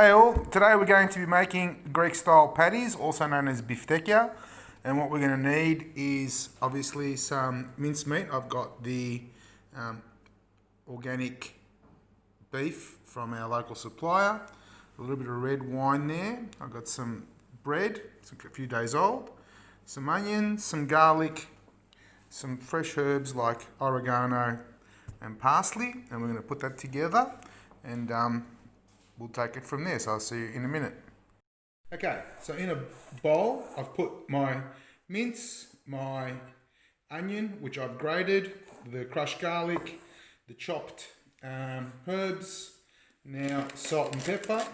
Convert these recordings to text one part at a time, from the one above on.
Hey all, today we're going to be making Greek style patties, also known as Biftekia. And what we're going to need is obviously some minced meat. I've got the organic beef from our local supplier, a little bit of red wine there. I've got some bread, it's a few days old, some onions, some garlic, some fresh herbs like oregano and parsley, and we're going to put that together and we'll take it from there. So I'll see you in a minute. Okay, so in a bowl I've put my mince, my onion which I've grated, the crushed garlic, the chopped herbs, now salt and pepper.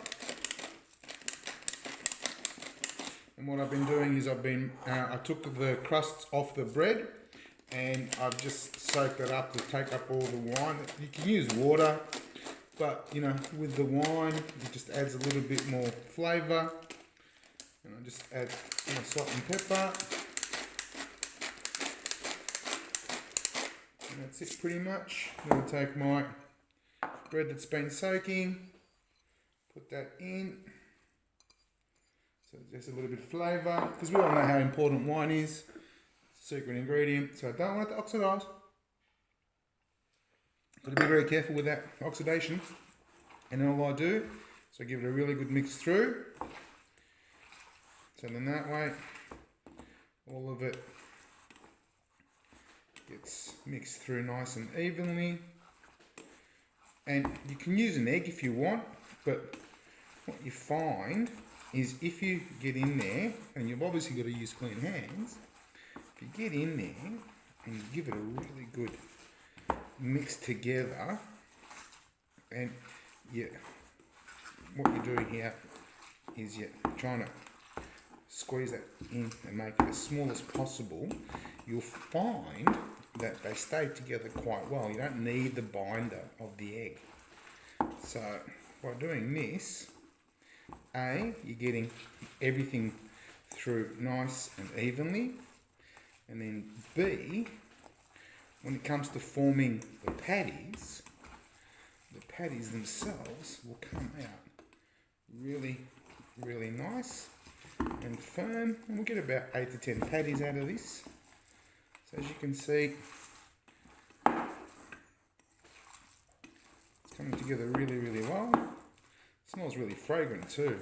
And what I've been doing is I took the crusts off the bread and I've just soaked it up to take up all the wine. You can use water, but you know, with the wine it just adds a little bit more flavour. And I just add salt and pepper. And that's it pretty much. I'm going to take my bread that's been soaking, put that in. So just a little bit of flavour, because we all know how important wine is. It's a secret ingredient, so I don't want it to oxidise. Got to be very careful with that oxidation. And all I do is I give it a really good mix through. So then that way, all of it gets mixed through nice and evenly. And you can use an egg if you want, but what you find is if you get in there, and you've obviously got to use clean hands, if you get in there and you give it a really good mix together, and what you're doing here is you're trying to squeeze that in and make it as small as possible, you'll find that they stay together quite well. You don't need the binder of the egg. So by doing this, A, you're getting everything through nice and evenly, and then B, when it comes to forming the patties themselves will come out really, really nice and firm, and we'll get about 8 to 10 patties out of this. So as you can see, it's coming together really, really well. It smells really fragrant too.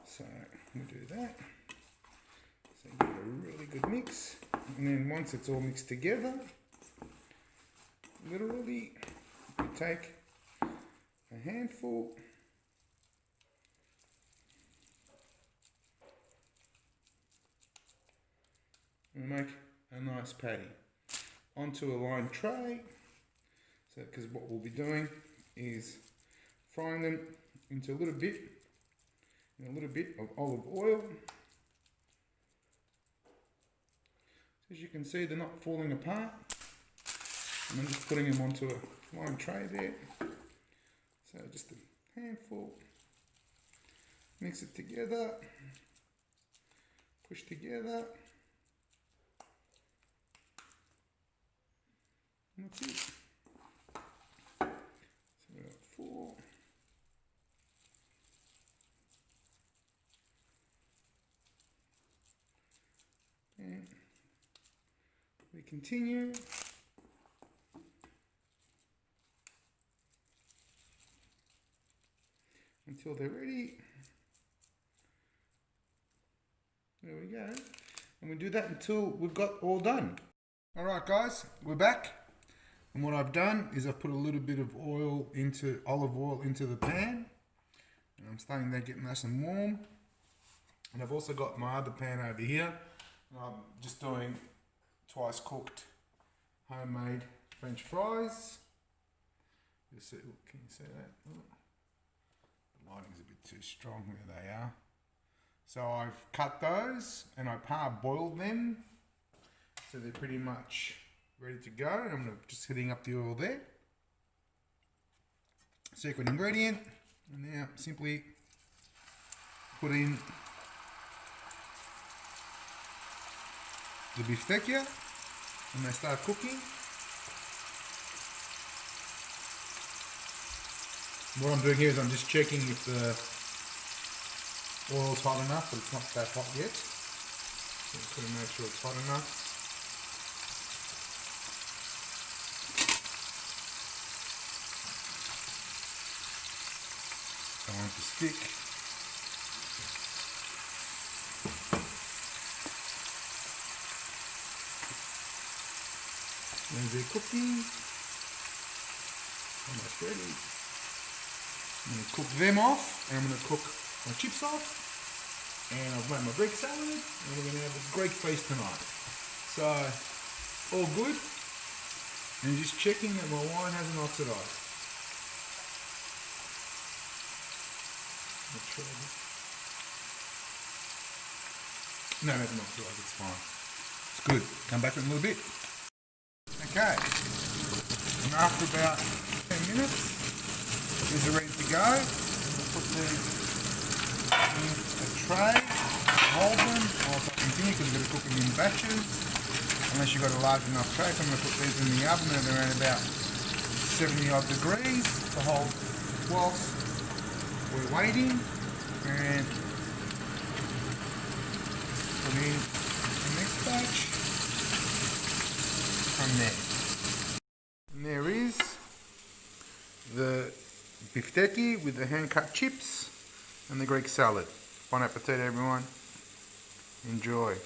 So we'll do that. So give it a really good mix, and then once it's all mixed together, literally you take a handful and make a nice patty onto a lined tray. So because what we'll be doing is frying them into a little bit of olive oil. As you can see, they're not falling apart. And I'm just putting them onto a lined tray there. So just a handful, mix it together, push together. And that's it. So we've got 4. And we continue. Until they're ready. There we go. And we do that until we've got all done. Alright guys, we're back. And what I've done is I've put a little bit of olive oil into the pan. And I'm starting to get nice and warm. And I've also got my other pan over here. And I'm just doing twice cooked homemade French fries. You'll see, can you see that? The lighting's a bit too strong where they are. So I've cut those and I parboiled them. So they're pretty much ready to go. And I'm just heating up the oil there. Secret ingredient. And now simply put in the Biftekia and they start cooking. What I'm doing here is I'm just checking if the oil's hot enough, but it's not that hot yet. So just got to make sure it's hot enough. Don't want it to stick. There's their cooking. Almost ready. I'm going to cook them off, and I'm going to cook my chips off, and I've made my Greek salad, and we're going to have a great feast tonight. So, all good, and just checking that my wine hasn't oxidized. No, it hasn't oxidized, it's fine. It's good. Come back in a little bit. Okay, and after about 10 minutes, these are ready to go. We'll put these in a tray, hold them whilst I continue because we're going to cook them in batches. Unless you've got a large enough tray, so I'm going to put these in the oven at around about 70 odd degrees to hold whilst we're waiting, and put in the next batch from there. And there is the Biftekia with the hand-cut chips and the Greek salad. Bon appetit, everyone. Enjoy.